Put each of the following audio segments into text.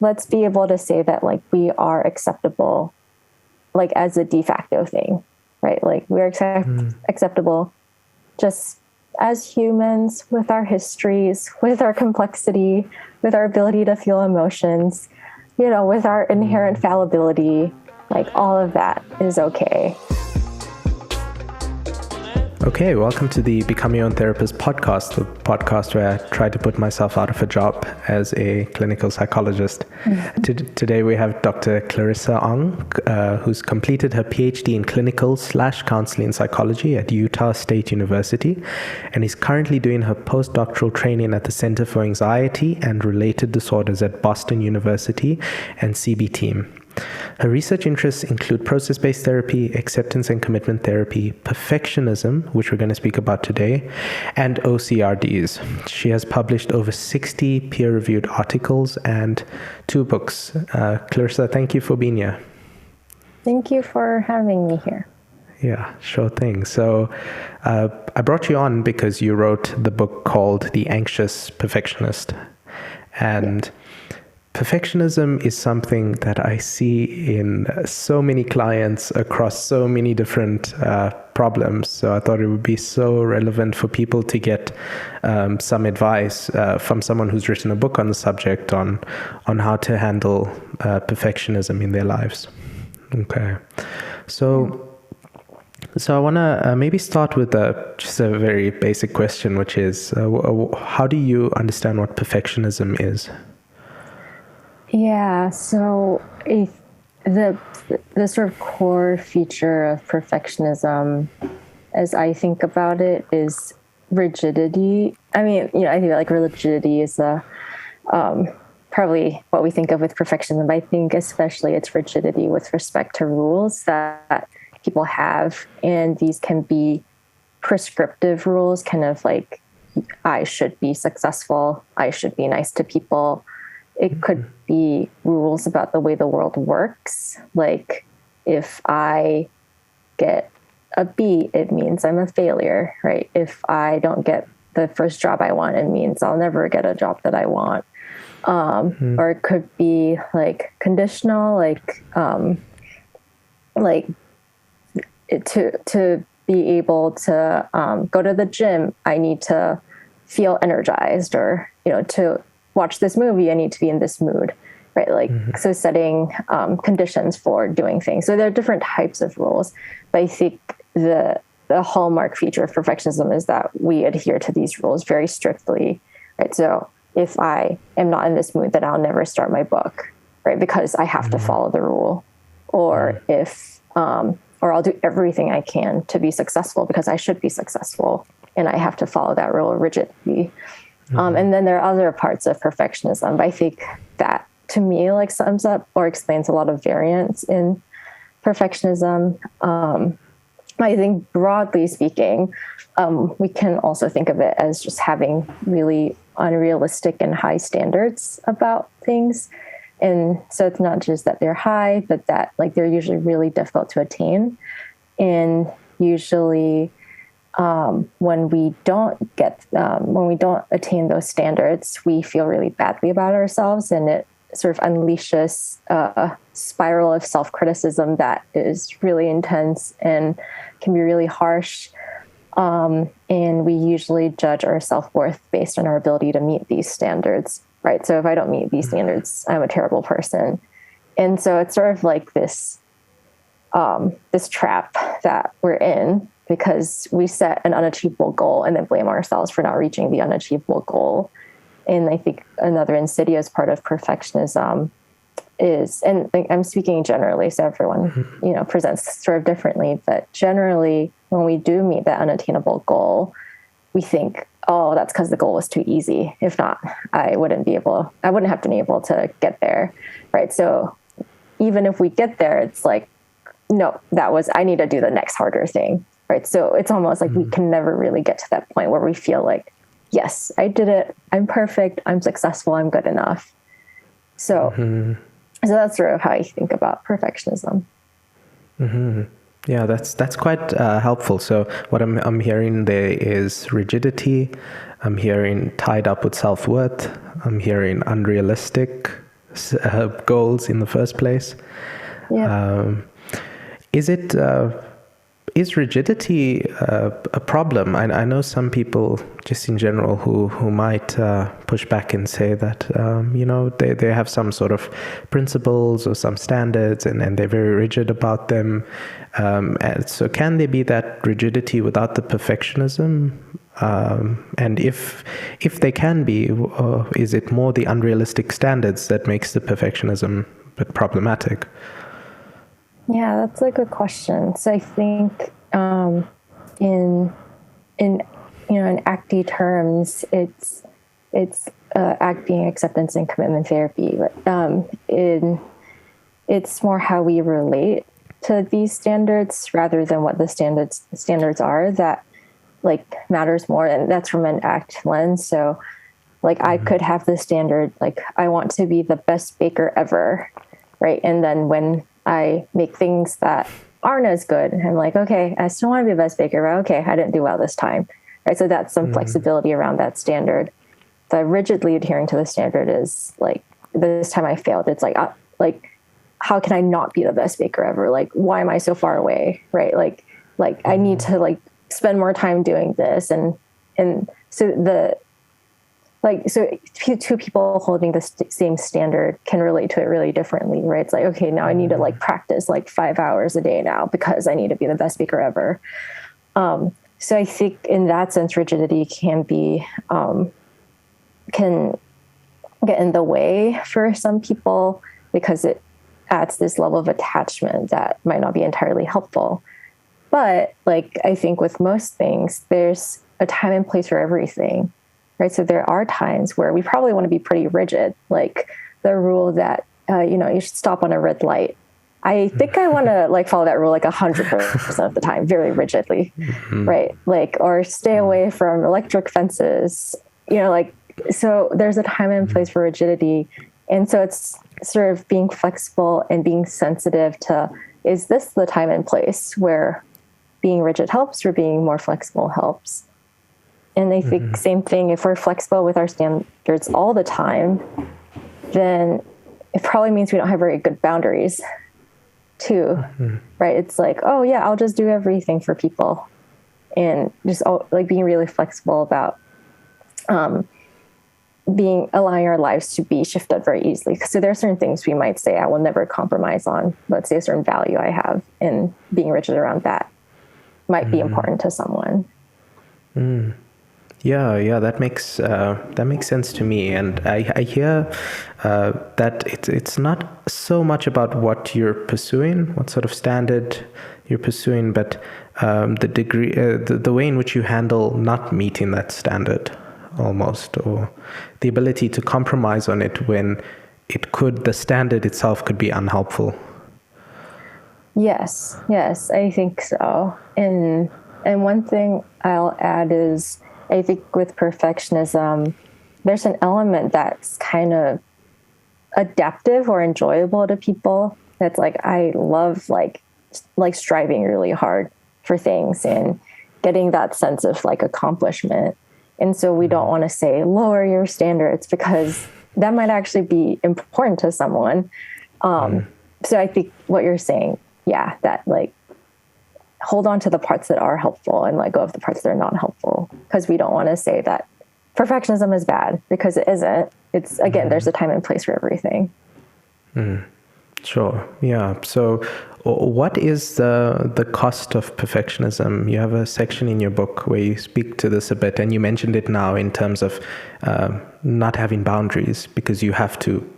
let's be able to say that like we are acceptable, like as a de facto thing, right? Like we're acceptable just as humans with our histories, with our complexity, with our ability to feel emotions, with our inherent fallibility, like all of that is okay. Okay, welcome to the Become Your Own Therapist podcast, the podcast where I try to put myself out of a job as a clinical psychologist. Today we have Dr. Clarissa Ong, who's completed her PhD in clinical/counseling psychology at Utah State University, and is currently doing her postdoctoral training at the Center for Anxiety and Related Disorders at Boston University and CBT. Her research interests include process-based therapy, acceptance and commitment therapy, perfectionism, which we're going to speak about today, and OCRDs. She has published over 60 peer-reviewed articles and 2 books. Clarissa, thank you for being here. Thank you for having me here. Yeah, sure thing. So I brought you on because you wrote the book called The Anxious Perfectionist. And perfectionism is something that I see in so many clients across so many different problems. So I thought it would be so relevant for people to get some advice from someone who's written a book on the subject on how to handle perfectionism in their lives. Okay. So I want to maybe start with just a very basic question, which is, how do you understand what perfectionism is? Yeah, so the sort of core feature of perfectionism, as I think about it, is rigidity. I mean, I think like rigidity is probably what we think of with perfectionism. But I think especially it's rigidity with respect to rules that people have, and these can be prescriptive rules, kind of like I should be successful, I should be nice to people. It could be rules about the way the world works. Like if I get a B, it means I'm a failure, right? If I don't get the first job I want, it means I'll never get a job that I want. Or it could be like conditional, to be able to go to the gym, I need to feel energized, or, to watch this movie, I need to be in this mood, right? Like, so setting conditions for doing things. So there are different types of rules, but I think the hallmark feature of perfectionism is that we adhere to these rules very strictly, right? So if I am not in this mood, then I'll never start my book, right? Because I have to follow the rule. Or or I'll do everything I can to be successful because I should be successful, and I have to follow that rule rigidly. And then there are other parts of perfectionism, but I think that to me like sums up or explains a lot of variance in perfectionism. I think broadly speaking, we can also think of it as just having really unrealistic and high standards about things. And so it's not just that they're high, but that like they're usually really difficult to attain. And usually when we don't attain those standards, we feel really badly about ourselves, and it sort of unleashes a spiral of self-criticism that is really intense and can be really harsh. And we usually judge our self-worth based on our ability to meet these standards, right? So if I don't meet these standards, I'm a terrible person. And so it's sort of like this trap that we're in, because we set an unachievable goal and then blame ourselves for not reaching the unachievable goal. And I think another insidious part of perfectionism is, and I'm speaking generally, so everyone, presents sort of differently, but generally when we do meet that unattainable goal, we think, oh, that's because the goal was too easy. If not, I wouldn't have been able to get there, right? So even if we get there, it's like, no, I need to do the next harder thing, right? So it's almost like we can never really get to that point where we feel like, yes, I did it. I'm perfect. I'm successful. I'm good enough. So that's sort of how I think about perfectionism. Yeah, that's quite helpful. So what I'm hearing there is rigidity. I'm hearing tied up with self-worth. I'm hearing unrealistic goals in the first place. Yeah. Is rigidity a problem? I know some people, just in general, who might push back and say that they have some sort of principles or some standards, and they're very rigid about them. And so, can there be that rigidity without the perfectionism? And if they can be, is it more the unrealistic standards that makes the perfectionism a bit problematic? Yeah, that's a good question. So I think in ACT terms, it's acting, acceptance, and commitment therapy. It's more how we relate to these standards rather than what the standards are that matters more, and that's from an ACT lens. So I could have the standard I want to be the best baker ever, right? And then when I make things that aren't as good, I'm like, okay, I still want to be the best baker, but okay, I didn't do well this time, right? So that's some flexibility around that standard. The rigidly adhering to the standard is this time I failed. It's how can I not be the best baker ever? Why am I so far away, right? I need to spend more time doing this, and so two people holding the same standard can relate to it really differently, right? It's okay, now I need to practice 5 hours a day now because I need to be the best speaker ever. So I think in that sense, rigidity can get in the way for some people because it adds this level of attachment that might not be entirely helpful. But I think with most things, there's a time and place for everything. Right. So there are times where we probably want to be pretty rigid, like the rule that, you should stop on a red light. I think I want to follow that rule 100% of the time, very rigidly. Right. Or stay away from electric fences, so there's a time and place for rigidity. And so it's sort of being flexible and being sensitive to, is this the time and place where being rigid helps or being more flexible helps? And I think same thing, if we're flexible with our standards all the time, then it probably means we don't have very good boundaries too, right? It's oh yeah, I'll just do everything for people. And just being really flexible about allowing our lives to be shifted very easily. So there are certain things we might say I will never compromise on. Let's say a certain value I have, and being rigid around that might be important to someone. Yeah, that makes sense to me, and I hear that it's not so much about what you're pursuing, what sort of standard you're pursuing, but the degree, the way in which you handle not meeting that standard, almost, or the ability to compromise on it when the standard itself could be unhelpful. Yes, I think so. And one thing I'll add is, I think with perfectionism, there's an element that's kind of adaptive or enjoyable to people. That's I love striving really hard for things and getting that sense of accomplishment. And so we don't want to say lower your standards because that might actually be important to someone. So I think what you're saying, yeah, that hold on to the parts that are helpful and let go of the parts that are not helpful, because we don't want to say that perfectionism is bad, because it isn't. It's, again, there's a time and place for everything. Sure. Yeah. So what is the cost of perfectionism? You have a section in your book where you speak to this a bit, and you mentioned it now in terms of not having boundaries because you have to,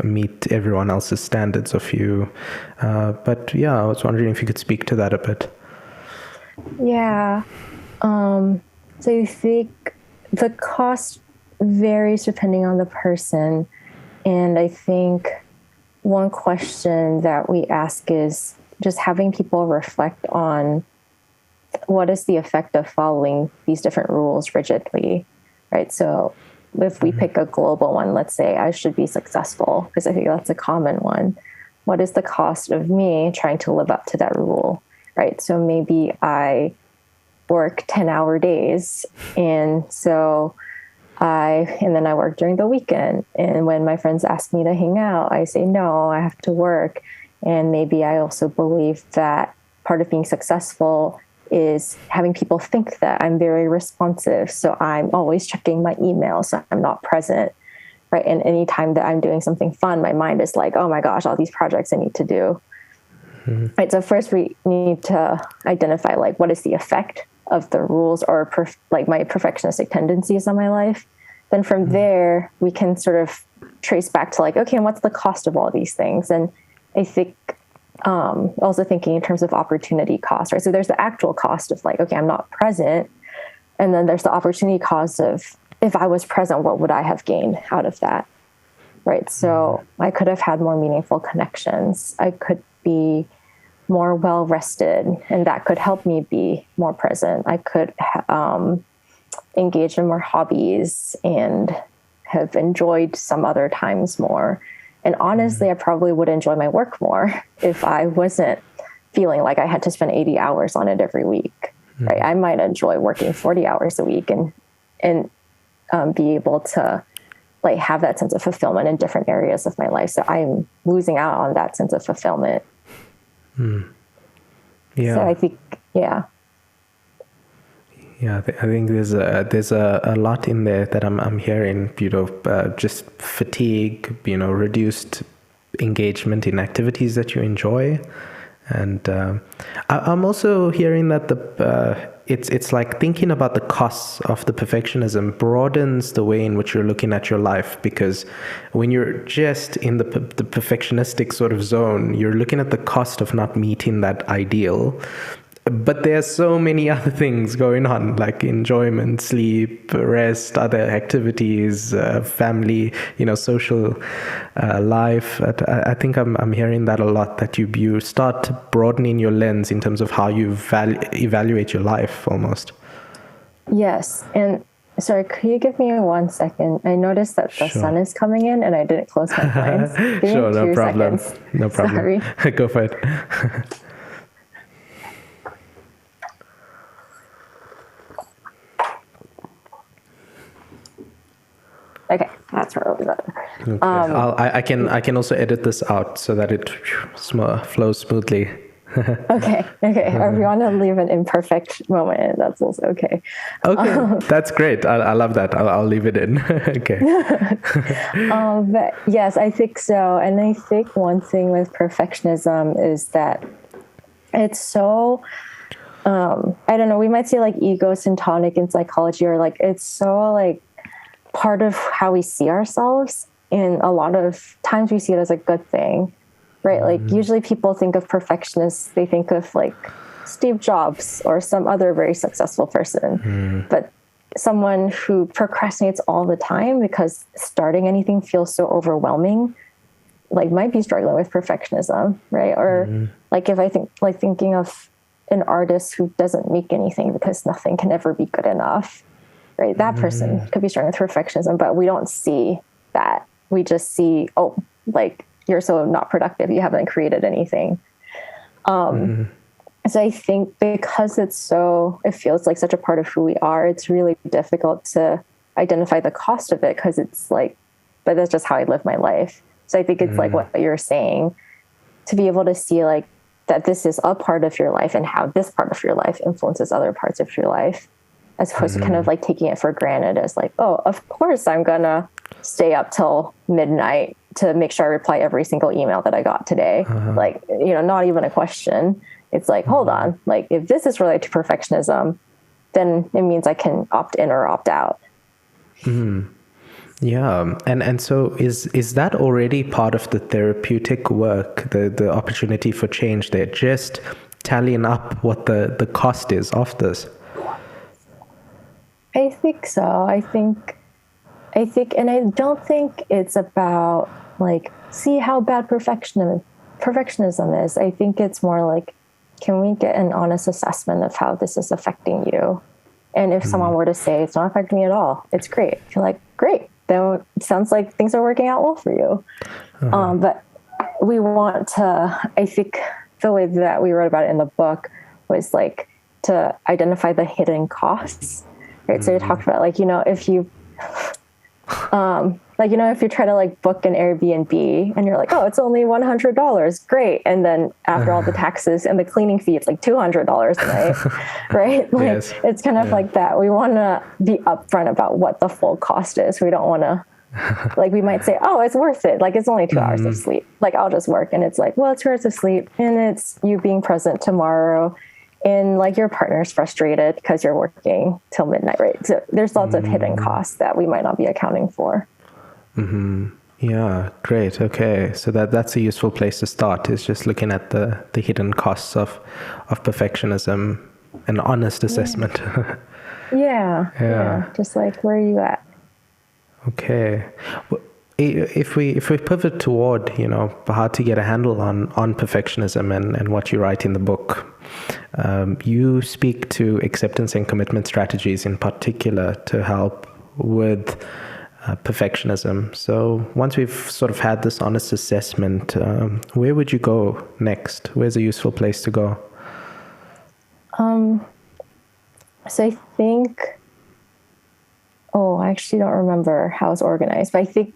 meet everyone else's standards of you. But yeah, I was wondering if you could speak to that a bit. Yeah. So you think the cost varies depending on the person. And I think one question that we ask is just having people reflect on what is the effect of following these different rules rigidly, right? So if we pick a global one, let's say I should be successful, because I think that's a common one. What is the cost of me trying to live up to that rule, right? So maybe I work 10-hour days. And so and then I work during the weekend. And when my friends ask me to hang out, I say, no, I have to work. And maybe I also believe that part of being successful is having people think that I'm very responsive. So I'm always checking my email, so I'm not present, right? And anytime that I'm doing something fun, my mind is like, oh my gosh, all these projects I need to do. Right. So first we need to identify like what is the effect of the rules or like my perfectionistic tendencies on my life. Then from there we can sort of trace back to like, okay, and what's the cost of all these things? And I think also thinking in terms of opportunity cost, right? So there's the actual cost of like, okay, I'm not present. And then there's the opportunity cost of if I was present, what would I have gained out of that? Right. So I could have had more meaningful connections. I could be more well rested, and that could help me be more present. I could engage in more hobbies and have enjoyed some other times more. And honestly, I probably would enjoy my work more if I wasn't feeling like I had to spend 80 hours on it every week. Right? I might enjoy working 40 hours a week and be able to like have that sense of fulfillment in different areas of my life. So I'm losing out on that sense of fulfillment. Yeah. So I think, yeah. Yeah, I think there's a lot in there that I'm hearing, just fatigue, reduced engagement in activities that you enjoy. And I'm also hearing that it's like thinking about the costs of the perfectionism broadens the way in which you're looking at your life, because when you're just in the perfectionistic sort of zone, you're looking at the cost of not meeting that ideal. But there's so many other things going on, like enjoyment, sleep, rest, other activities, family, social life. I think I'm hearing that a lot, that you start broadening your lens in terms of how you evaluate your life almost. Yes. And sorry, could you give me 1 second? I noticed that the sun is coming in and I didn't close my blinds. Sure, no problem. Seconds. No problem. Sorry. Go for it. Okay, that's probably better. Okay. I can also edit this out so that it flows smoothly. Okay. Or if you want to leave an imperfect moment, that's also okay. Okay, that's great. I love that. I'll leave it in. Okay. But yes, I think so. And I think one thing with perfectionism is that it's so, I don't know, we might say like egocentric in psychology, or like it's so like part of how we see ourselves. And a lot of times we see it as a good thing, right? Like usually people think of perfectionists, they think of like Steve Jobs or some other very successful person, but someone who procrastinates all the time because starting anything feels so overwhelming, like might be struggling with perfectionism, right? Or like if I think like thinking of an artist who doesn't make anything because nothing can ever be good enough, right? That person could be struggling with perfectionism, but we don't see that. We just see, oh, like you're so not productive, you haven't created anything. So I think because it feels like such a part of who we are, it's really difficult to identify the cost of it, because it's like, but that's just how I live my life. So I think it's like what you're saying, to be able to see like that this is a part of your life and how this part of your life influences other parts of your life, as opposed to kind of like taking it for granted as like, oh, of course I'm gonna stay up till midnight to make sure I reply every single email that I got today. Like, not even a question. It's like, hold on, like if this is related to perfectionism, then it means I can opt in or opt out. Yeah. And so is that already part of the therapeutic work, the opportunity for change there, just tallying up what the cost is of this? I think so. I think, and I don't think it's about like, see how bad perfectionism is. I think it's more like, can we get an honest assessment of how this is affecting you? And if someone were to say, it's not affecting me at all, it's great. I feel like, great. Then it sounds like things are working out well for you. But we want to, I think the way that we wrote about it in the book was like to identify the hidden costs. Right. So you talked about like, if you Like, if you try to like book an Airbnb and you're like, oh, it's only $100, great. And then after all the taxes and the cleaning fee, it's like $200 a night, right? Like, Yes. it's kind of like that. We want to be upfront about what the full cost is. We don't want to, like, we might say, oh, it's worth it. Like, it's only 2 hours of sleep. Like, I'll just work. And it's like, well, it's 2 hours of sleep and it's you being present tomorrow. And like your partner's frustrated because you're working till midnight, right? So there's lots of hidden costs that we might not be accounting for. Yeah, great. Okay, so that's a useful place to start, is just looking at the hidden costs of perfectionism, an honest assessment. Yeah. Just like, where are you at? Okay. Well, if we pivot toward, how to get a handle on perfectionism and what you write in the book, you speak to acceptance and commitment strategies in particular to help with perfectionism. So once we've sort of had this honest assessment, where would you go next? Where's a useful place to go? So I think, I actually don't remember how it's organized, but I think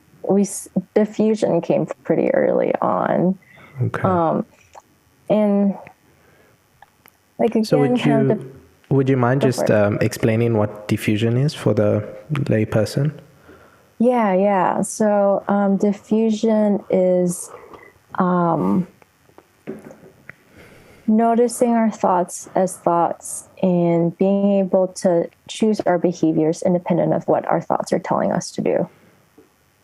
diffusion came pretty early on. Okay. And like, again, so would you mind just explaining what diffusion is for the lay person? Yeah. So diffusion is noticing our thoughts as thoughts and being able to choose our behaviors independent of what our thoughts are telling us to do.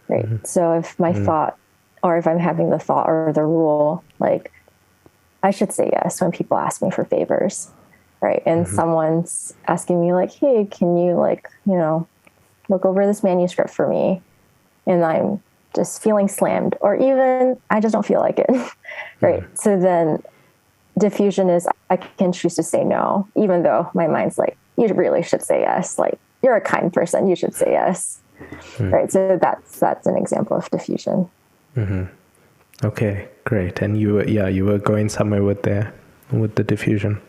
Right. So if my thought, or if I'm having the thought or the rule, like, I should say yes when people ask me for favors. Right. And someone's asking me like, hey, can you look over this manuscript for me, and I'm just feeling slammed, or even I just don't feel like it. Right. So then diffusion is, I can choose to say no, even though my mind's like, you really should say yes. Like, you're a kind person, you should say yes. Right. So that's an example of diffusion. Okay, great. And you were going somewhere with the diffusion.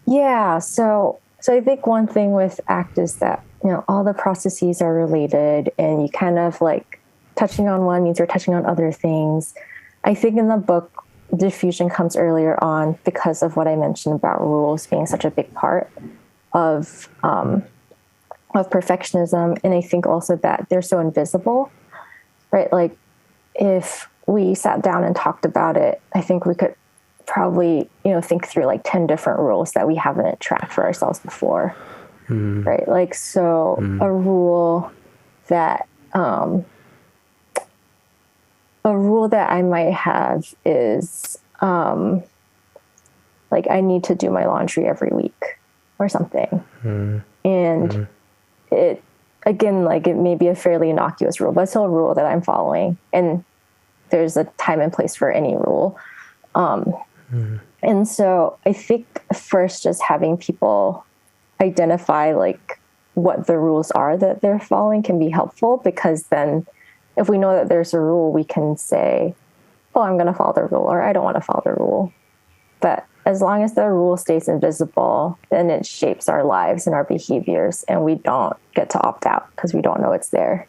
Yeah. So I think one thing with ACT is that, all the processes are related, and you kind of like touching on one means you're touching on other things. I think in the book, diffusion comes earlier on because of what I mentioned about rules being such a big part of perfectionism. And I think also that they're so invisible, right? Like, if we sat down and talked about it, I think we could probably, think through like 10 different rules that we haven't tracked for ourselves before. Right. Like, so a rule that I might have is, like, I need to do my laundry every week or something. And it, again, like, it may be a fairly innocuous rule, but it's still a rule that I'm following. And there's a time and place for any rule. And so I think first, just having people identify like what the rules are that they're following can be helpful, because then if we know that there's a rule, we can say, oh, I'm going to follow the rule, or I don't want to follow the rule. But as long as the rule stays invisible, then it shapes our lives and our behaviors, and we don't get to opt out because we don't know it's there.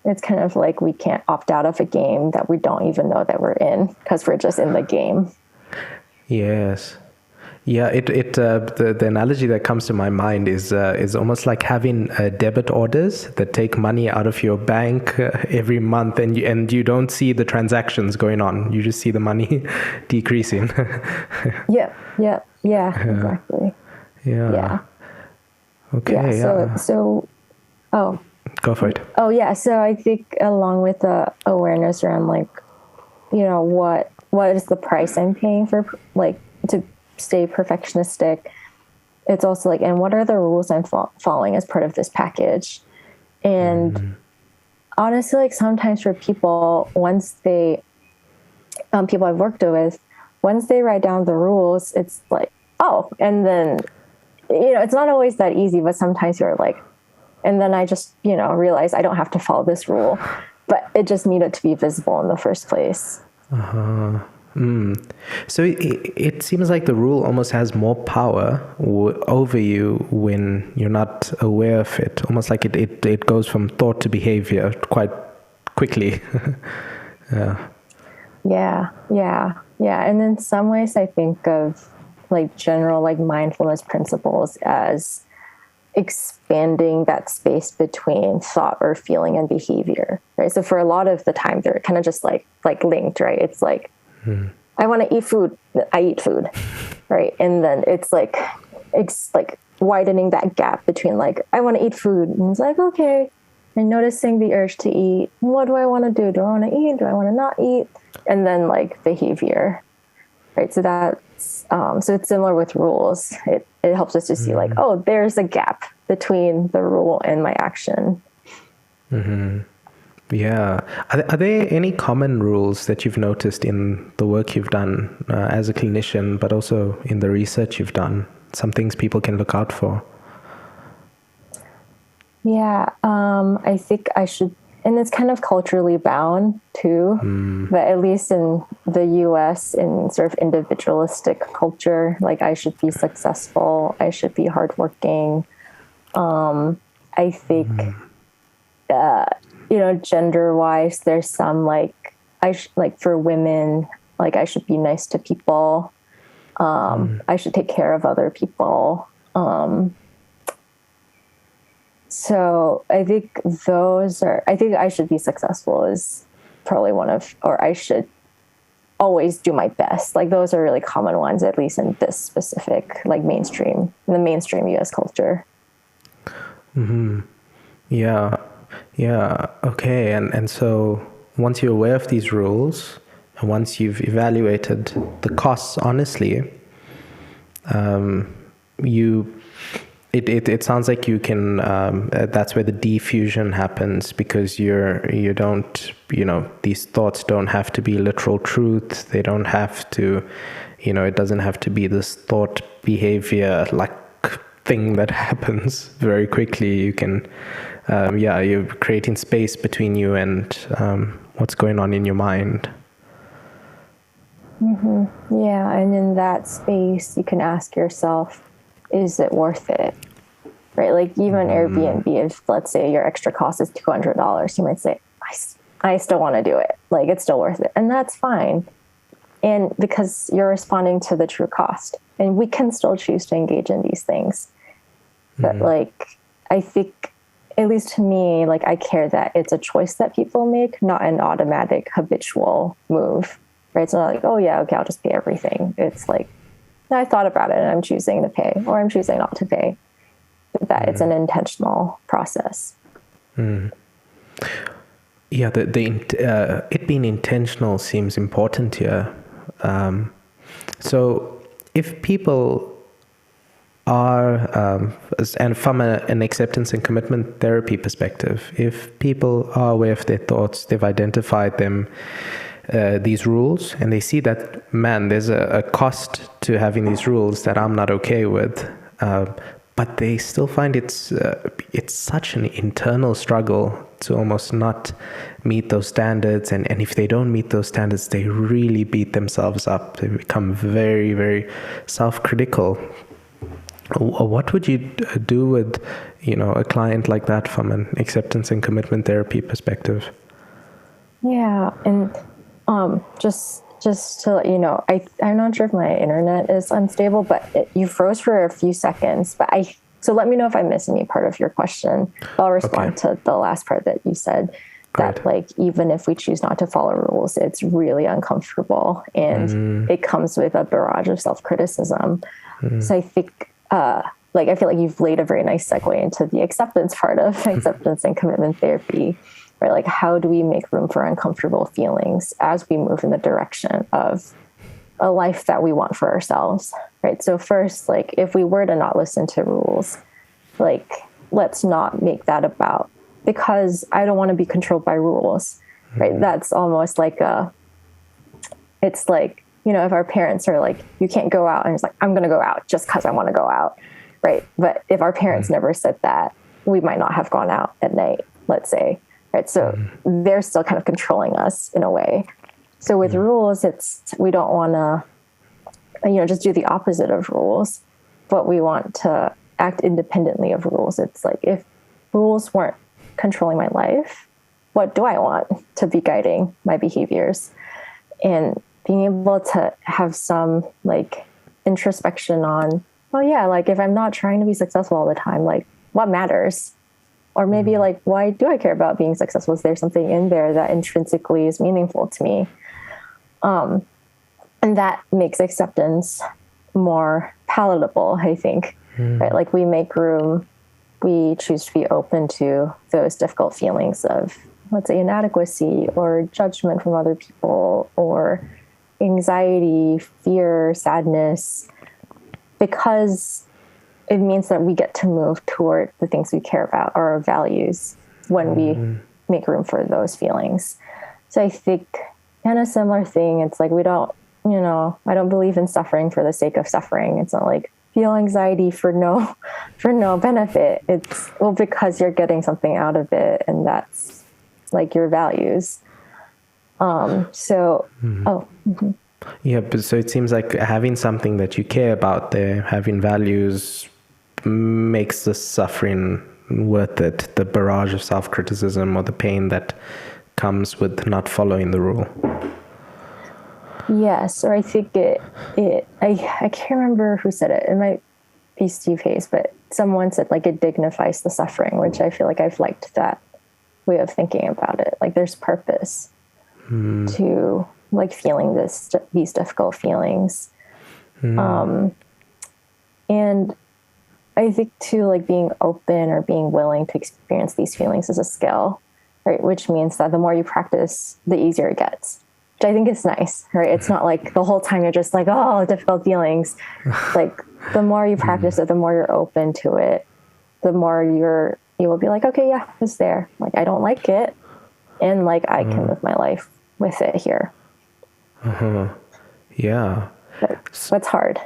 It's kind of like we can't opt out of a game that we don't even know that we're in, because we're just in the game. Yes. Yeah, the analogy that comes to my mind is almost like having debit orders that take money out of your bank every month, and you don't see the transactions going on. You just see the money decreasing. Yeah, exactly. Yeah. Okay. So, go for it. Oh yeah. So I think along with the awareness around like, what is the price I'm paying for, like, to stay perfectionistic, it's also like, and what are the rules I'm following as part of this package? And honestly, like, sometimes for people, once they, people I've worked with, once they write down the rules, it's like, oh, and then, it's not always that easy, but sometimes you're like, and then I just, realize I don't have to follow this rule, but it just needed to be visible in the first place. So it seems like the rule almost has more power over you when you're not aware of it. Almost like it goes from thought to behavior quite quickly. Yeah. And in some ways, I think of like general like mindfulness principles as expanding that space between thought or feeling and behavior, right? So for a lot of the time, they're kind of just like linked, right? It's like, I want to eat food, I eat food, right? And then it's like widening that gap between like, I want to eat food, and it's like, okay, and noticing the urge to eat. What do I want to do? Do I want to eat? Do I want to not eat? And then like behavior, right? So that's so it's similar with rules. It helps us to see like, oh, there's a gap between the rule and my action. Yeah. Are there any common rules that you've noticed in the work you've done as a clinician, but also in the research you've done? Some things people can look out for? Yeah, I think I should, and it's kind of culturally bound too, but at least in the US, in sort of individualistic culture, like I should be successful, I should be hardworking. I think, gender-wise, there's some like like for women, like I should be nice to people. I should take care of other people. So I think I think I should be successful is probably or I should always do my best. Like those are really common ones, at least in this specific, like in the mainstream US culture. Yeah. Okay. And so once you're aware of these rules, and once you've evaluated the costs honestly, it sounds like you can, that's where the diffusion happens, because you don't, these thoughts don't have to be literal truth. They don't have to, it doesn't have to be this thought behavior like thing that happens very quickly. You can, you're creating space between you and what's going on in your mind. Yeah, and in that space, you can ask yourself, is it worth it? Right? Like even Airbnb, if let's say your extra cost is $200, you might say, I still want to do it. Like it's still worth it. And that's fine. And because you're responding to the true cost, and we can still choose to engage in these things. But like, I think, at least to me, like I care that it's a choice that people make, not an automatic habitual move, right? It's not like, oh yeah, okay, I'll just pay everything. It's like, I thought about it and I'm choosing to pay, or I'm choosing not to pay. That it's an intentional process. Yeah, it being intentional seems important here. So if people are, and from an acceptance and commitment therapy perspective, if people are aware of their thoughts, they've identified them, these rules, and they see that, man, there's a cost to having these rules that I'm not okay with, but they still find it's such an internal struggle to almost not meet those standards, and if they don't meet those standards, they really beat themselves up. They become very, very self-critical. What would you do with, a client like that from an acceptance and commitment therapy perspective? Yeah, and just to let you know, I'm not sure if my internet is unstable, but you froze for a few seconds. So let me know if I miss any part of your question. I'll respond to the last part that you said. Great. That like even if we choose not to follow rules, it's really uncomfortable, and it comes with a barrage of self-criticism. So I think I feel like you've laid a very nice segue into the acceptance part of acceptance and commitment therapy. Right? Like, how do we make room for uncomfortable feelings as we move in the direction of a life that we want for ourselves? Right. So first, like, if we were to not listen to rules, like, let's not make that about, because I don't want to be controlled by rules. Right. That's almost like it's like, if our parents are like, you can't go out, and it's like, I'm going to go out just because I want to go out. Right. But if our parents never said that, we might not have gone out at night, let's say. Right. So they're still kind of controlling us in a way. So with rules, we don't want to, just do the opposite of rules, but we want to act independently of rules. It's like, if rules weren't controlling my life, what do I want to be guiding my behaviors? And being able to have some like introspection on, oh yeah, like if I'm not trying to be successful all the time, like what matters? Or maybe like, why do I care about being successful? Is there something in there that intrinsically is meaningful to me? And that makes acceptance more palatable, I think, right? Like we make room, we choose to be open to those difficult feelings of, let's say, inadequacy or judgment from other people or anxiety, fear, sadness, because it means that we get to move toward the things we care about, or our values, when we make room for those feelings. So I think kind of similar thing. It's like, I don't believe in suffering for the sake of suffering. It's not like feel anxiety for no benefit. It's, well, because you're getting something out of it, and that's like your values. Yeah, but so it seems like having something that you care about there, having values, makes the suffering worth it, the barrage of self-criticism or the pain that comes with not following the rule. Yes, or I think I can't remember who said it. It might be Steve Hayes, but someone said like it dignifies the suffering, which I feel like I've liked that way of thinking about it. Like there's purpose to like feeling these difficult feelings. And I think too, like being open or being willing to experience these feelings is a skill, right? Which means that the more you practice, the easier it gets, which I think is nice, right? It's not like the whole time you're just like, oh, difficult feelings. Like the more you practice it, the more you're open to it, the more you will be like, okay, yeah, it's there. Like, I don't like it. And like, I can live my life with it here. Yeah. But it's hard.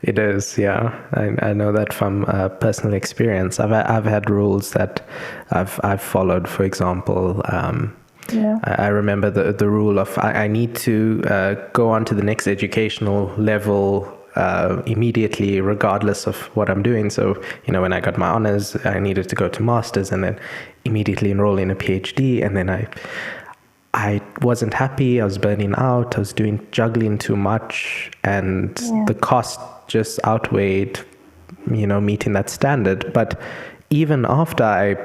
It is, yeah. I know that from personal experience. I've had rules that I've followed. For example, I remember the rule of I need to go on to the next educational level immediately, regardless of what I'm doing. So, when I got my honors, I needed to go to masters and then immediately enroll in a PhD. And then I wasn't happy. I was burning out. I was juggling too much, and the cost just outweighed, meeting that standard. But even after I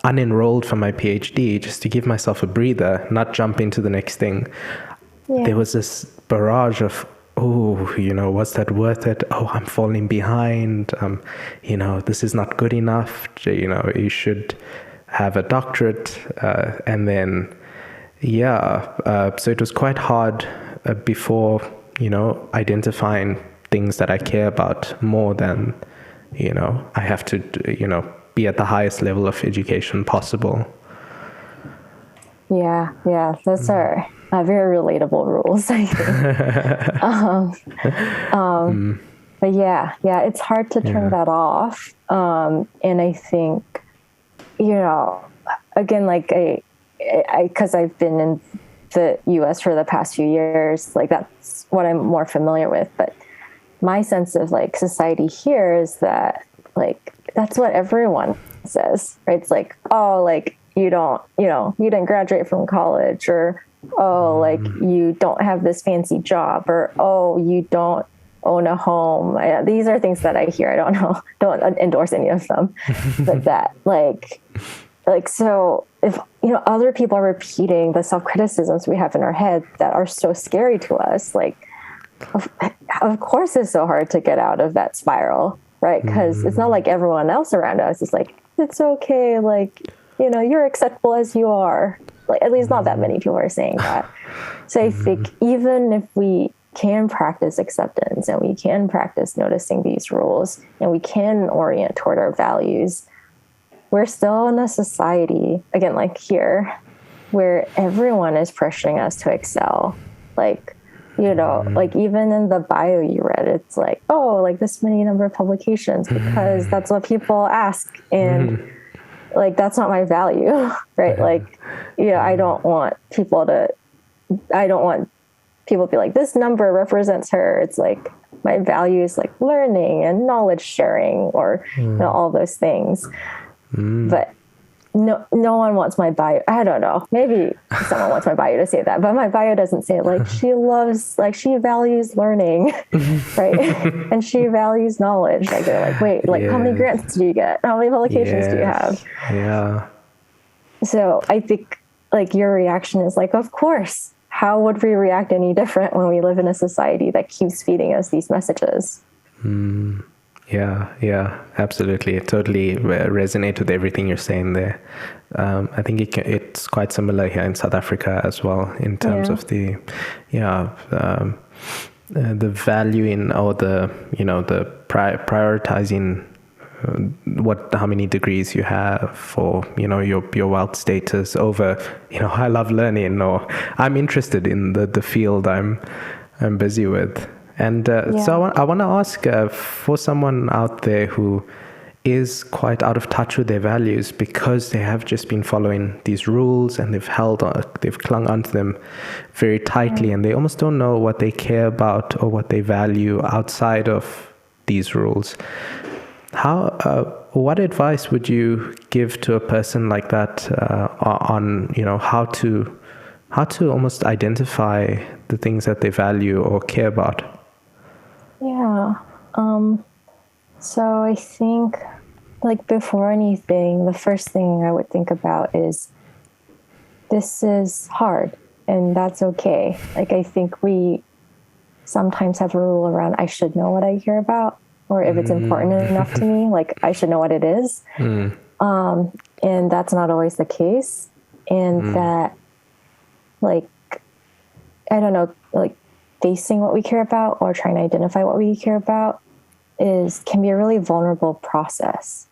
unenrolled from my PhD, just to give myself a breather, not jump into the next thing, there was this barrage of, was that worth it? Oh, I'm falling behind. This is not good enough. You should have a doctorate, and then so it was quite hard before identifying things that I care about more than I have to be at the highest level of education possible. Yeah, those are very relatable rules, I think. But yeah, it's hard to turn that off, and I think again, like because I've been in the U.S. for the past few years, like that's what I'm more familiar with. But my sense of like society here is that like that's what everyone says, right? It's like, oh, like you didn't graduate from college, or oh, like you don't have this fancy job, or oh, you don't own a home. These are things that I hear. I don't endorse any of them, but that like so if other people are repeating the self-criticisms we have in our head that are so scary to us, like of course it's so hard to get out of that spiral, right? Because it's not like everyone else around us is like, it's okay, like you're acceptable as you are. Like at least not that many people are saying that. So I think even if we can practice acceptance and we can practice noticing these rules and we can orient toward our values, we're still in a society, again, like here, where everyone is pressuring us to excel. Like, like even in the bio you read, it's like, oh, like this many number of publications, because that's what people ask. And Like, that's not my value, right? Like, I don't want people to be like, this number represents her. It's like, my value is like learning and knowledge sharing, or all those things. But no one wants my bio. I don't know. Maybe someone wants my bio to say that, but my bio doesn't say like she values learning, right? And she values knowledge. Like, they're like, wait, like, how many grants do you get? How many publications do you have? Yeah. So I think like your reaction is like, of course. How would we react any different when we live in a society that keeps feeding us these messages? Yeah, absolutely. It totally resonate with everything you're saying there. I think it's quite similar here in South Africa as well, in terms of the valuing, or the prioritizing how many degrees you have, for your wealth status over I love learning, or I'm interested in the field I'm busy with. And so I want to ask, for someone out there who is quite out of touch with their values because they have just been following these rules, and they've clung onto them very tightly, and they almost don't know what they care about or what they value outside of these rules. What advice would you give to a person like that on how to almost identify the things that they value or care about? Yeah. So I think, like, before anything, the first thing I would think about is, this is hard, and that's okay. Like, I think we sometimes have a rule around, I should know what I care about, or if it's important enough to me, like, I should know what it is. And that's not always the case. And that, like, I don't know, like, facing what we care about or trying to identify what we care about can be a really vulnerable process,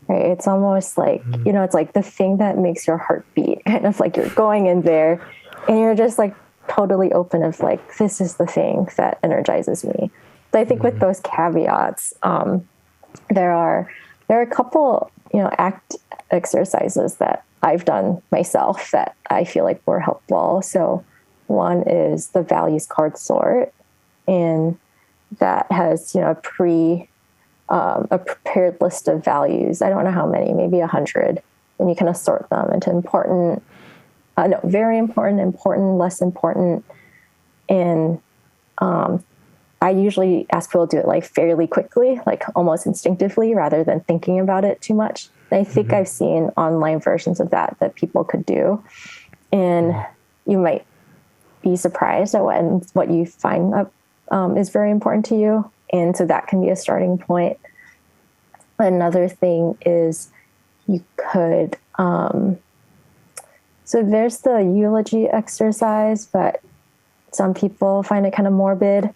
right? It's almost like, it's like the thing that makes your heart beat, kind of like you're going in there and you're just like totally open of like, this is the thing that energizes me. But I think with those caveats, there are a couple, ACT exercises that I've done myself that I feel like were helpful. So one is the values card sort, and that has, a prepared list of values. I don't know how many, maybe 100. And you kind of sort them into important, very important, less important. And I usually ask people to do it like fairly quickly, like almost instinctively, rather than thinking about it too much. And I think I've seen online versions of that people could do. And you might be surprised at what you find is very important to you. And so that can be a starting point. Another thing is you could, so there's the eulogy exercise, but some people find it kind of morbid.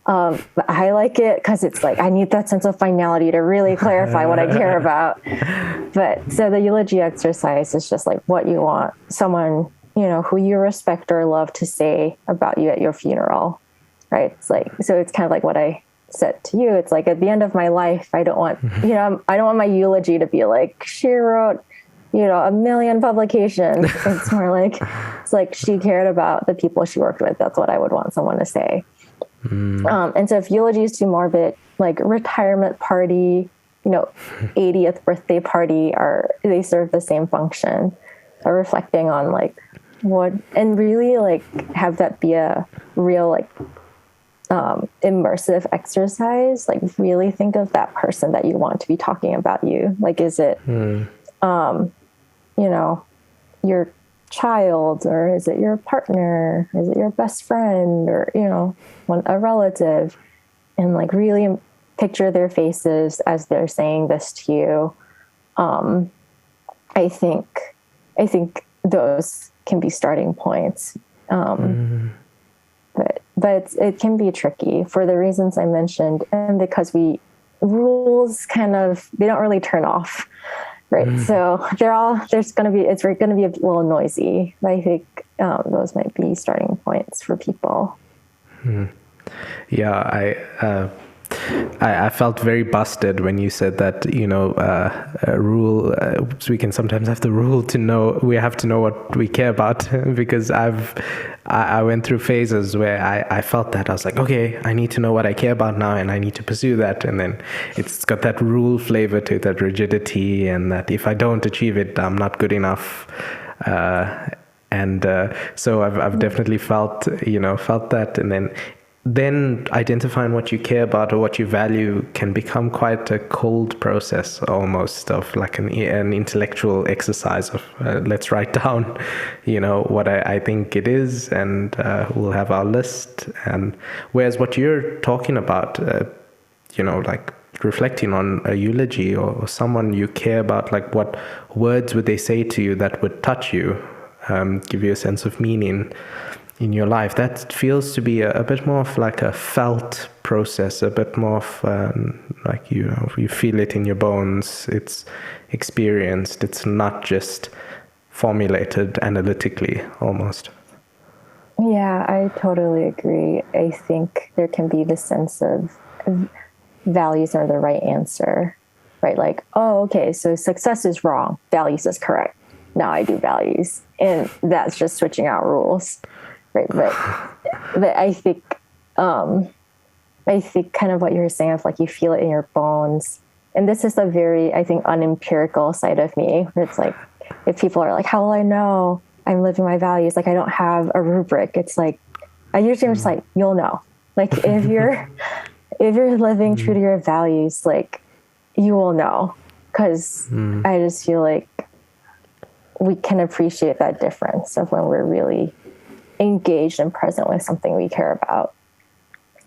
But I like it because it's like, I need that sense of finality to really clarify what I care about. But so the eulogy exercise is just like what you want someone, who you respect or love to say about you at your funeral, right? It's like, so it's kind of like what I said to you. It's like, at the end of my life, I don't want, I don't want my eulogy to be like, she wrote, 1 million publications. It's more like, it's like she cared about the people she worked with. That's what I would want someone to say. And so if eulogy is too morbid, like retirement party, 80th birthday party, they serve the same function, or reflecting on like what, and really like have that be a real like immersive exercise. Like really think of that person that you want to be talking about you. Like, is it, your child, or is it your partner? Is it your best friend, or a relative? And like really picture their faces as they're saying this to you. I think those can be starting points. But it can be tricky for the reasons I mentioned, and because rules they don't really turn off. Right. So it's going to be a little noisy. I think those might be starting points for people. Yeah. I felt very busted when you said that, a rule, we can sometimes have the rule to know, we have to know what we care about, because I went through phases where I felt that I was like, okay, I need to know what I care about now and I need to pursue that. And then it's got that rule flavor to it, that rigidity, and that if I don't achieve it, I'm not good enough. So I've definitely felt that. And then identifying what you care about or what you value can become quite a cold process, almost, of like an intellectual exercise of let's write down what I think it is, and we'll have our list. And whereas what you're talking about, like reflecting on a eulogy or someone you care about, like what words would they say to you that would touch you, give you a sense of meaning in your life, that feels to be a bit more of like a felt process, a bit more of like you feel it in your bones, it's experienced, it's not just formulated analytically almost. Yeah, I totally agree. I think there can be this sense of values are the right answer, right? Like, oh, okay, so success is wrong, values is correct. Now I do values, and that's just switching out rules. Right, but I think kind of what you were saying of like you feel it in your bones, and this is a very, I think, unempirical side of me. Where it's like, if people are like, "How will I know I'm living my values?" Like I don't have a rubric. It's like I usually am just like, "You'll know." Like if you're living true to your values, like you will know, because I just feel like we can appreciate that difference of when we're really engaged and present with something we care about.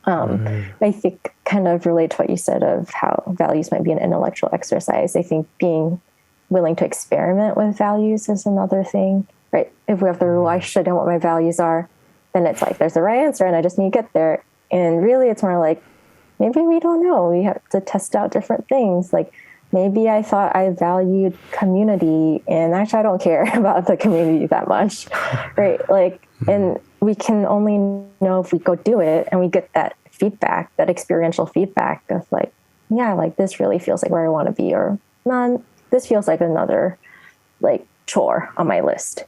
I think kind of relate to what you said of how values might be an intellectual exercise. I think being willing to experiment with values is another thing, right? If we have the rule, I should know what my values are, then it's like, there's the right answer and I just need to get there. And really it's more like, maybe we don't know. We have to test out different things. Like maybe I thought I valued community and actually I don't care about the community that much, right? Like, and we can only know if we go do it and we get that feedback, that experiential feedback of like, yeah, like this really feels like where I want to be, or non, this feels like another like chore on my list.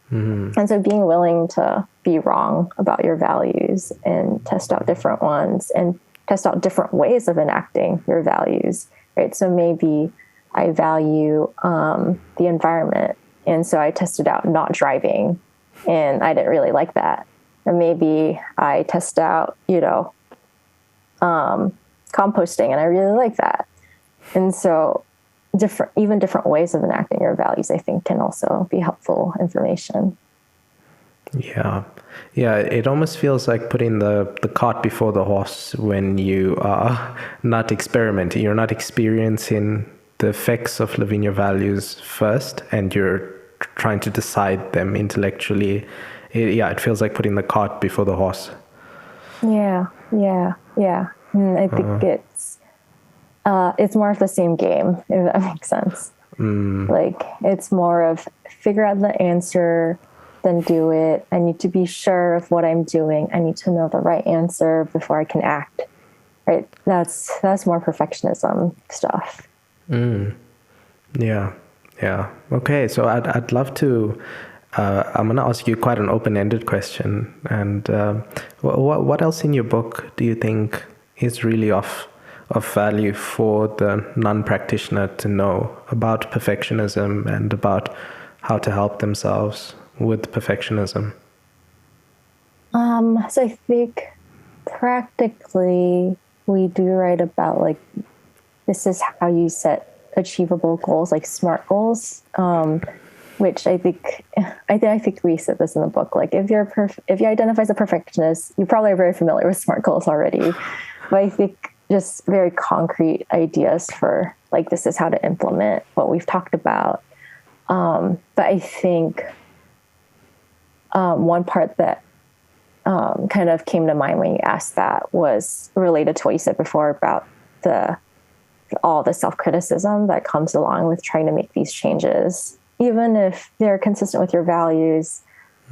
And so being willing to be wrong about your values and test out different ones and test out different ways of enacting your values, right? So maybe I value the environment, and so I tested out not driving, and I didn't really like that. And maybe I test out, composting, and I really like that. And so different ways of enacting your values, I think, can also be helpful information. Yeah. It almost feels like putting the cart before the horse when you are not experimenting. You're not experiencing the effects of living your values first, and you're trying to decide them intellectually. It feels like putting the cart before the horse. Yeah. I think it's more of the same game, if that makes sense. Like it's more of figure out the answer, then do it. I need to be sure of what I'm doing. I need to know the right answer before I can act. Right? That's more perfectionism stuff. Yeah. Okay, so I'd love to. I'm going to ask you quite an open-ended question. And what else in your book do you think is really of value for the non-practitioner to know about perfectionism and about how to help themselves with perfectionism? So I think practically we do write about like, this is how you set achievable goals, like SMART goals, which I think we said this in the book. Like if you identify as a perfectionist, you probably are very familiar with SMART goals already. But I think just very concrete ideas for like, this is how to implement what we've talked about. But I think one part that kind of came to mind when you asked that was related to what you said before about all the self-criticism that comes along with trying to make these changes. Even if they're consistent with your values,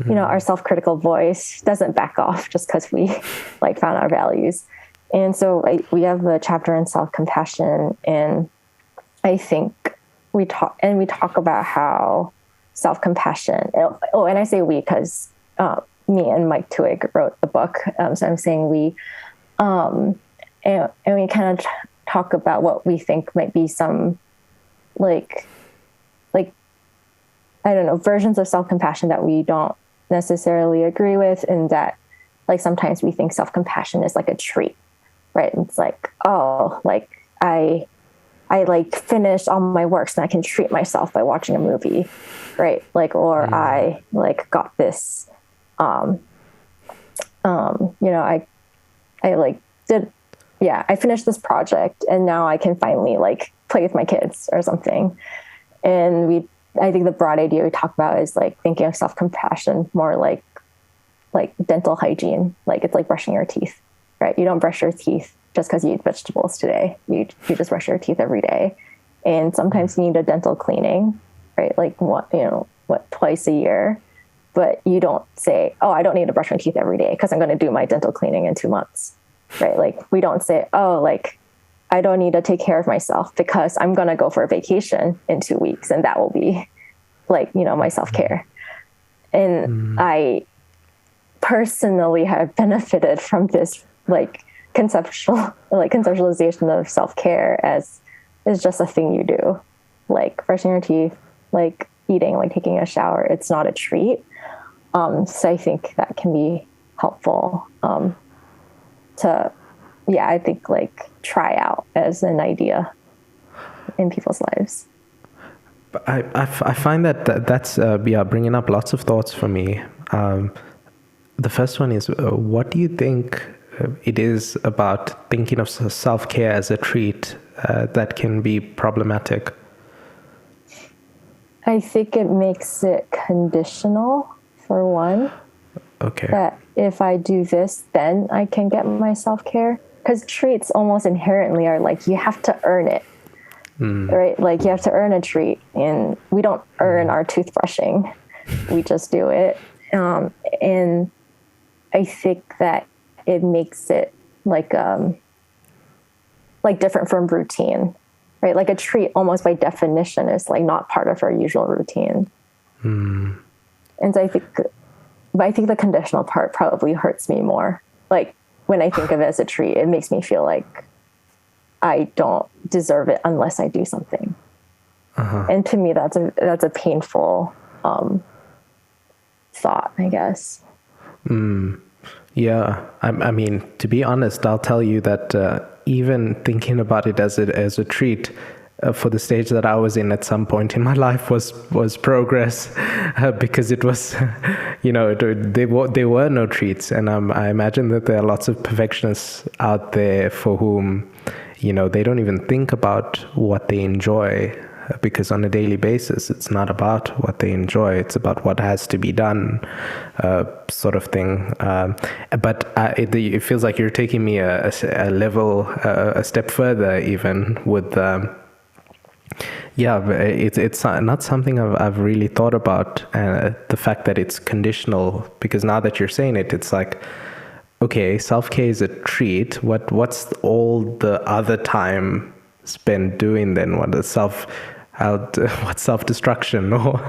our self-critical voice doesn't back off just because we like found our values. And so we have a chapter in self-compassion, and I think we talk about how self-compassion, and I say we because me and Mike Twig wrote the book. So I'm saying we, and we kind of talk about what we think might be some like, I don't know, versions of self-compassion that we don't necessarily agree with. And that like, sometimes we think self-compassion is like a treat, right? It's like, oh, like I like finished all my work so I can treat myself by watching a movie, right? Like, or I like got this, I like did, I finished this project and now I can finally like play with my kids or something. And I think the broad idea we talk about is like thinking of self-compassion more like dental hygiene. Like it's like brushing your teeth, right? You don't brush your teeth just because you eat vegetables today. You just brush your teeth every day. And sometimes you need a dental cleaning, right? Like twice a year. But you don't say, oh, I don't need to brush my teeth every day because I'm going to do my dental cleaning in 2 months, right? Like we don't say, oh, like I don't need to take care of myself because I'm going to go for a vacation in 2 weeks. And that will be like, my self-care. And I personally have benefited from this like conceptualization of self-care as is just a thing you do, like brushing your teeth, like eating, like taking a shower. It's not a treat. So I think that can be helpful to, I think like try out as an idea in people's lives. But I find that's bringing up lots of thoughts for me. The first one is, what do you think it is about thinking of self-care as a treat that can be problematic? I think it makes it conditional, for one. Okay. That if I do this, then I can get my self-care. Because treats almost inherently are like, you have to earn it, right? Like you have to earn a treat. And we don't earn our toothbrushing. We just do it. And I think that it makes it like different from routine, right? Like a treat almost by definition is like not part of our usual routine. And so I think the conditional part probably hurts me more. Like when I think of it as a treat, it makes me feel like I don't deserve it unless I do something. And to me, that's a painful thought, I guess. Yeah, I mean, to be honest, I'll tell you that even thinking about it as a treat for the stage that I was in at some point in my life was progress, because it was, there were no treats, and I imagine that there are lots of perfectionists out there for whom, they don't even think about what they enjoy. Because on a daily basis, it's not about what they enjoy, it's about what has to be done, sort of thing. But it feels like you're taking me a step further, even with, it's not something I've really thought about, the fact that it's conditional, because now that you're saying it, it's like, okay, self-care is a treat. What's all the other time spent doing then? What's self-destruction, or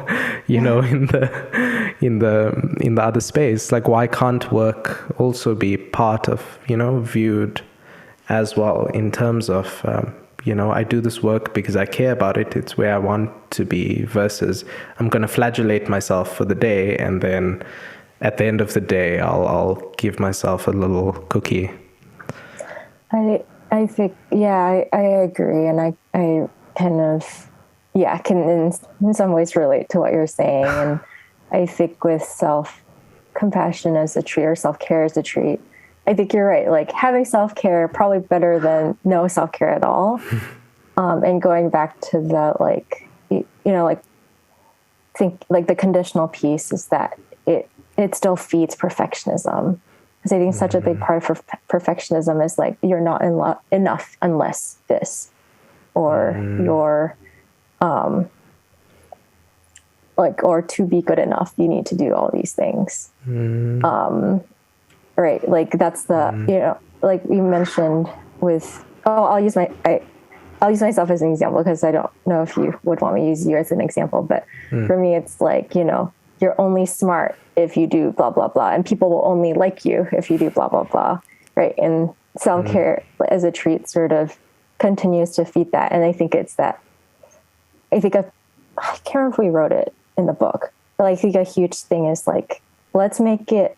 in the other space? Like, why can't work also be part of viewed as well, in terms of I do this work because I care about it, it's where I want to be, versus I'm going to flagellate myself for the day, and then at the end of the day I'll give myself a little cookie. I think I agree, and I kind of can in some ways relate to what you're saying. And I think with self-compassion as a treat, or self-care as a treat, I think you're right. Like having self-care probably better than no self-care at all. And going back to the think like the conditional piece is that it still feeds perfectionism. Because I think such a big part of perfectionism is like, you're not enough unless this, or you're or to be good enough, you need to do all these things. Right. Like that's the, like you mentioned with, I'll use myself as an example because I don't know if you would want me to use you as an example, but for me, it's like, you're only smart if you do blah, blah, blah. And people will only like you if you do blah, blah, blah. Right. And self-care as a treat sort of continues to feed that. And I think it's that, I can't remember if we wrote it in the book, but I think a huge thing is like, let's make it,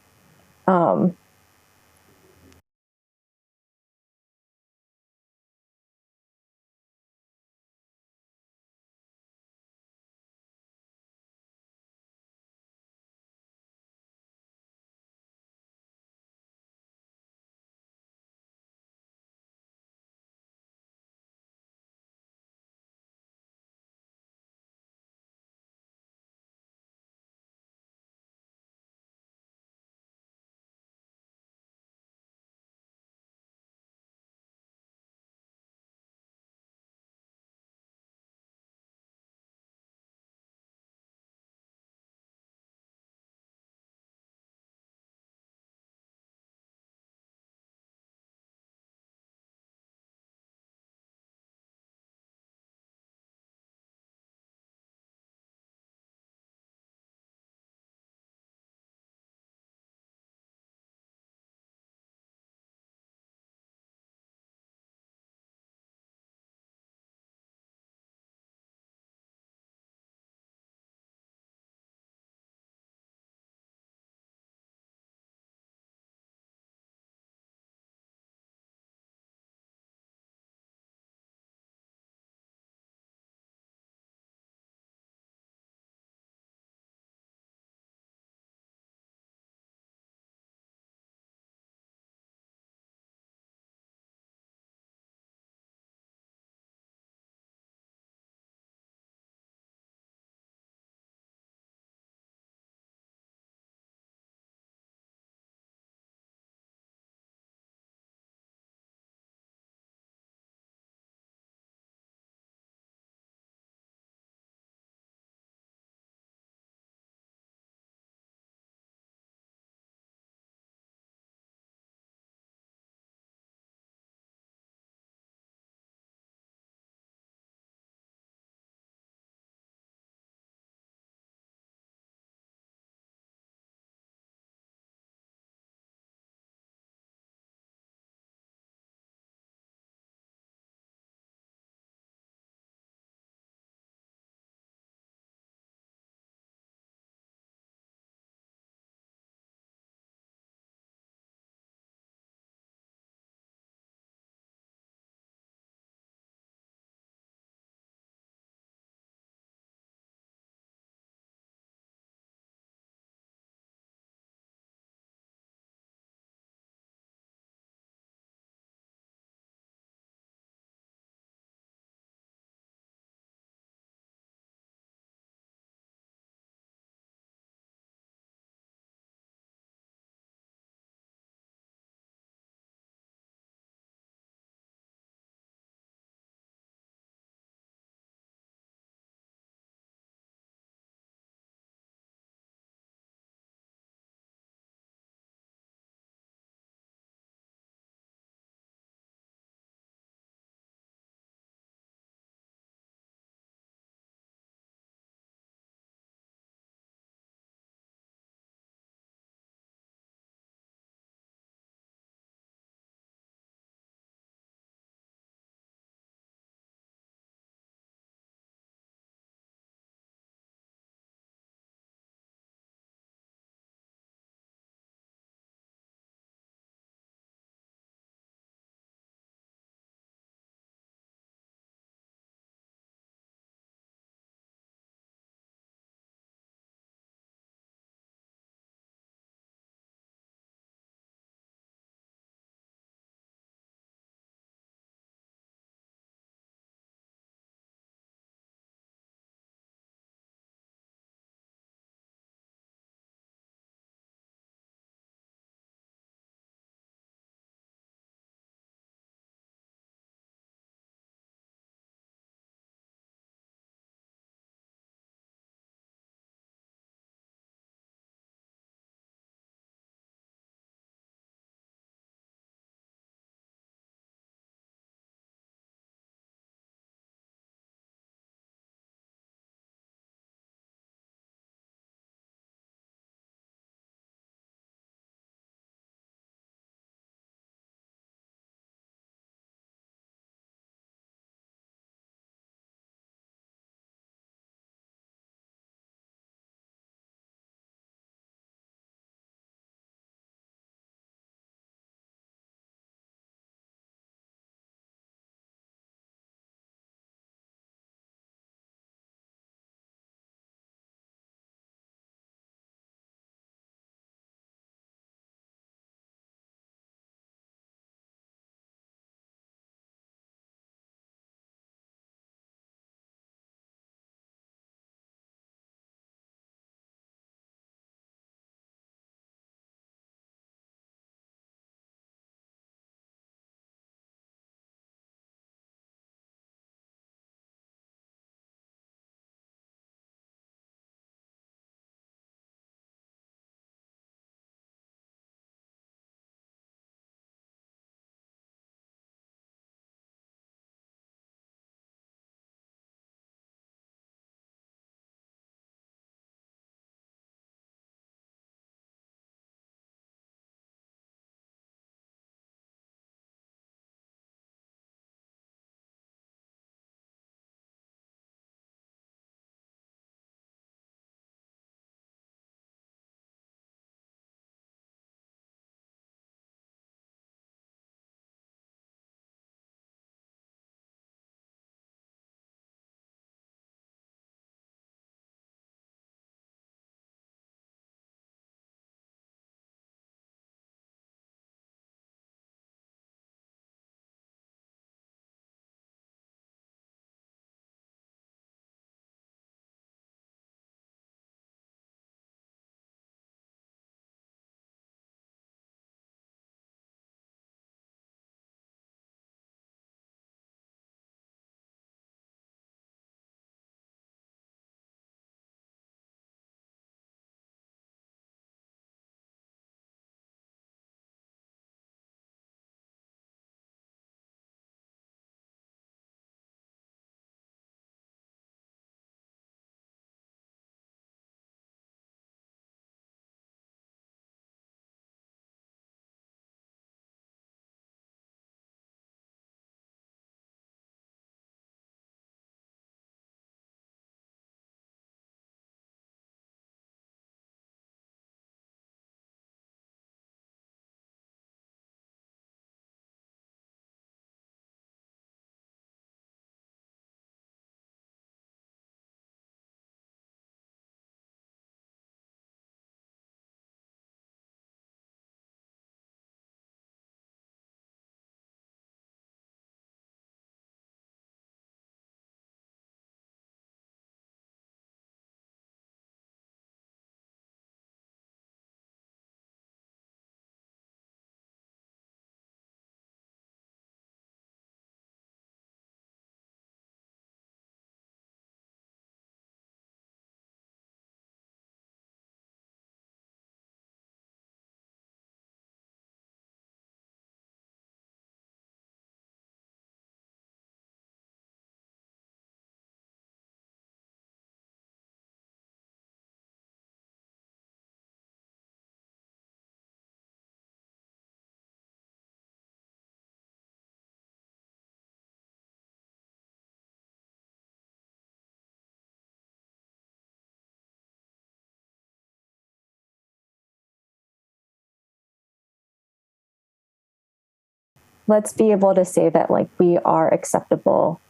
let's be able to say that like we are acceptable,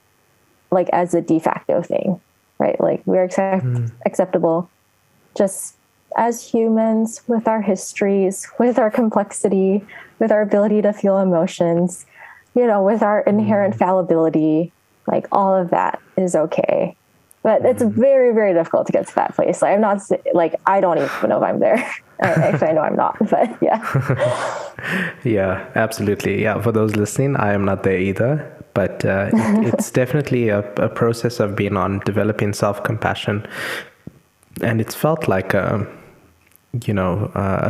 like as a de facto thing, right? Like we're acceptable just as humans with our histories, with our complexity, with our ability to feel emotions, with our inherent fallibility, like all of that is okay. But it's very, very difficult to get to that place. Like, I'm not like, I don't even know if I'm there. Actually, I know I'm not, but yeah. Yeah, absolutely. Yeah, for those listening, I am not there either. But it's definitely a process I've been on, developing self-compassion. And it's felt like a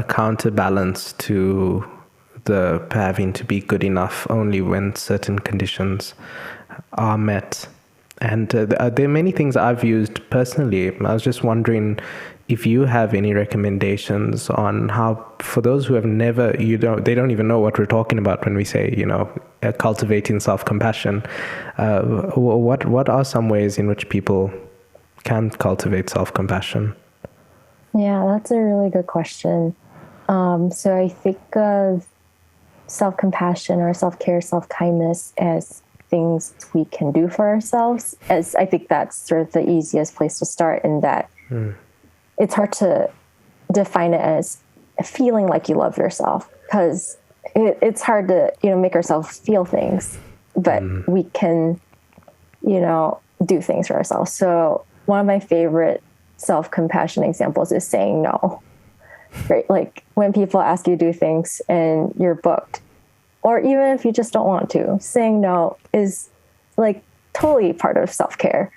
counterbalance to the having to be good enough only when certain conditions are met. And there are many things I've used personally. I was just wondering if you have any recommendations on how, for those who have never, they don't even know what we're talking about when we say, cultivating self-compassion. What are some ways in which people can cultivate self-compassion? Yeah, that's a really good question. So I think of self-compassion or self-care, self-kindness as things we can do for ourselves, as I think that's sort of the easiest place to start, in that it's hard to define it as feeling like you love yourself, because it's hard to, make ourselves feel things, but we can, do things for ourselves. So one of my favorite self-compassion examples is saying no, right? Like when people ask you to do things and you're booked, or even if you just don't want to, saying no is like totally part of self-care,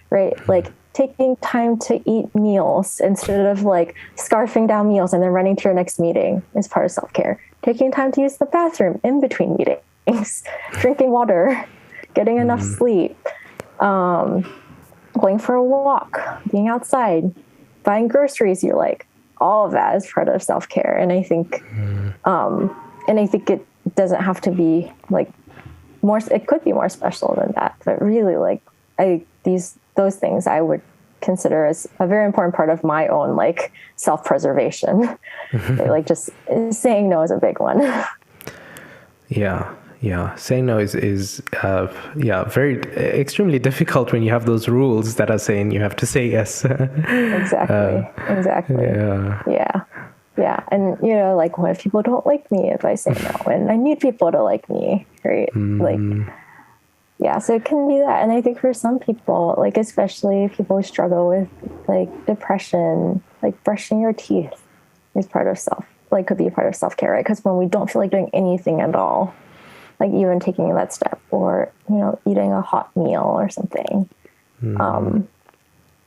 right? Like taking time to eat meals instead of like scarfing down meals and then running to your next meeting is part of self-care. Taking time to use the bathroom in between meetings, drinking water, getting enough sleep, going for a walk, being outside, buying groceries you like, all of that is part of self-care. And I think, it doesn't have to be like more, it could be more special than that, but really like those things I would consider as a very important part of my own like self-preservation. Like just saying no is a big one. Yeah. Saying no is very extremely difficult when you have those rules that are saying you have to say yes. Exactly. Yeah. And like, what if people don't like me if I say no? And I need people to like me, right? Like, yeah, so it can be that. And I think for some people, like especially people who struggle with like depression, like brushing your teeth is could be a part of self-care, right? Because when we don't feel like doing anything at all, like even taking that step, or eating a hot meal or something.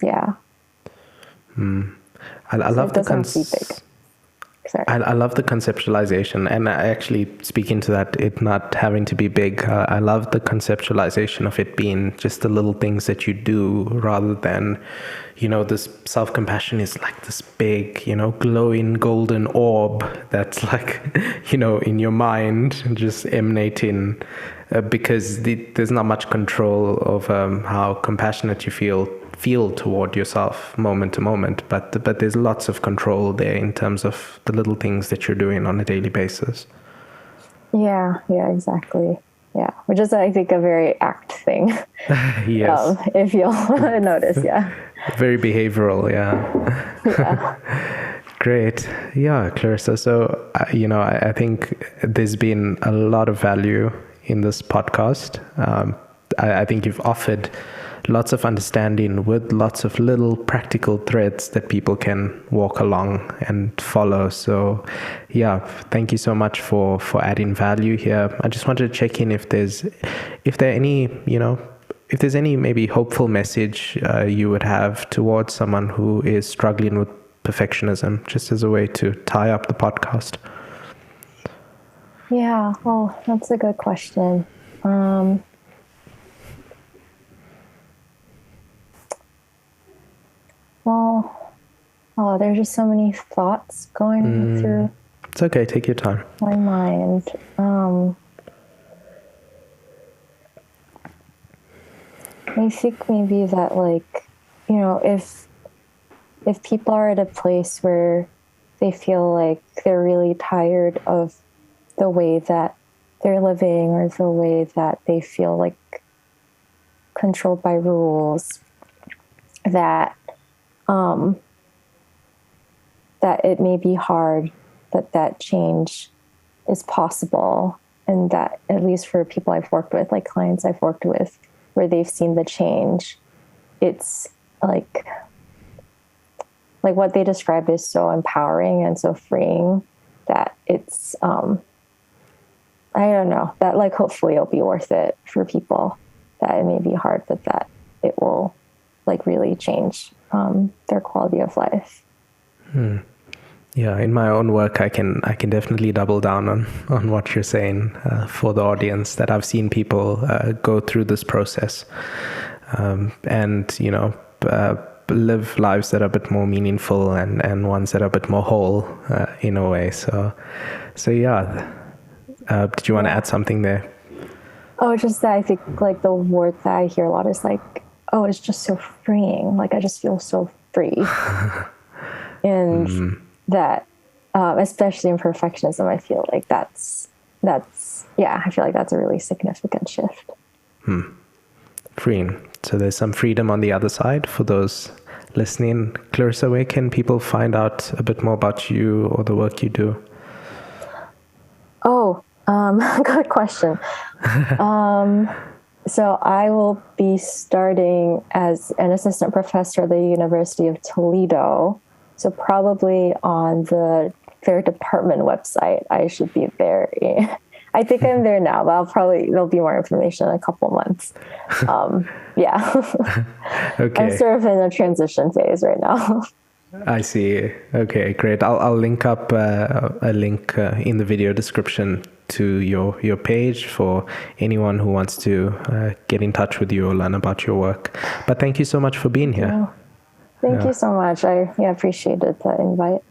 Yeah. I love the I love the conceptualization, and actually speaking to that, it not having to be big. I love the conceptualization of it being just the little things that you do, rather than, this self-compassion is like this big, glowing golden orb that's like, in your mind, just emanating, because there's not much control of how compassionate you feel toward yourself moment to moment, but there's lots of control there in terms of the little things that you're doing on a daily basis. Yeah, exactly. Yeah, which is, I think, a very ACT thing. Yes. If you'll notice, yeah. Very behavioral, yeah. Great. Yeah, Clarissa. So, I think there's been a lot of value in this podcast. I think you've offered lots of understanding with lots of little practical threads that people can walk along and follow. So yeah, thank you so much for adding value here. I just wanted to check in if there's any maybe hopeful message you would have towards someone who is struggling with perfectionism, just as a way to tie up the podcast. Yeah, well, that's a good question. Well, there's just so many thoughts going through. It's okay. Take your time. My mind. I think maybe that, like, if people are at a place where they feel like they're really tired of the way that they're living or the way that they feel like controlled by rules, that that it may be hard, that change is possible, and that at least for people I've worked with, like clients I've worked with, where they've seen the change, it's like what they describe is so empowering and so freeing that it's I don't know, that like hopefully it'll be worth it for people, that it may be hard, but that it will like really change their quality of life. Yeah, in my own work, I can definitely double down on what you're saying for the audience, that I've seen people go through this process and, you know, live lives that are a bit more meaningful and ones that are a bit more whole in a way. So yeah. Did you want to add something there? Oh, just that I think like the word that I hear a lot is like, oh, it's just so freeing. Like I just feel so free. And that, especially in perfectionism, I feel like that's yeah, I feel like that's a really significant shift. Freeing. So there's some freedom on the other side for those listening. Clarissa, where can people find out a bit more about you or the work you do? Oh, good question. So I will be starting as an assistant professor at the University of Toledo. So probably on their department website, I should be there. I think I'm there now, but there'll be more information in a couple months. Yeah. Okay. I'm sort of in a transition phase right now. I see. Okay, great. I'll link up a link in the video description to your page for anyone who wants to get in touch with you or learn about your work. But thank you so much for being here. Thank you so much. I appreciated the invite.